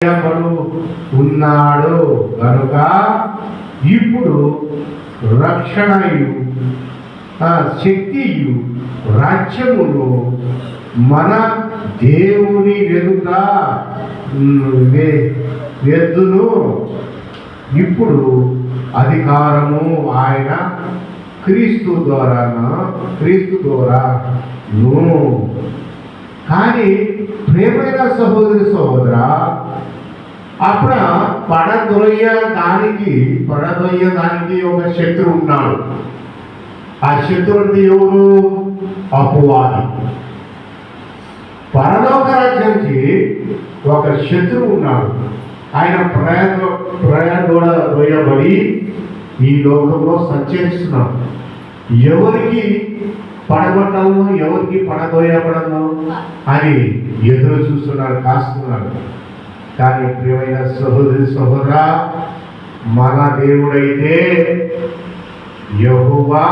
ఉన్నాడు కనుక ఇప్పుడు రక్షణయు శక్తియు రాజ్యమును మన దేవుని ఎద్దును. ఇప్పుడు అధికారము ఆయన క్రీస్తు ద్వారాను. కానీ ప్రేమైన సహోదరి సహోదర, అప్పుడు పడదొయ్యడానికి ఒక శత్రువు ఉన్నాడు. ఆ శత్రువు ఎవరు? అపవాది. పరలోక రాజ్యానికి ఒక శత్రువు ఉన్నాడు. ఆయన ప్రయాణబడి ఈ లోకంలో సంచరిస్తున్నాడు. ఎవరికి పడగొట్టాలను, ఎవరికి పడదోయబడను అని ఎదురు చూస్తున్నాడు, కాస్తున్నాడు. కానీ ప్రియమైన సహోదరి సహోదరా, మన దేవుడైతే యెహోవా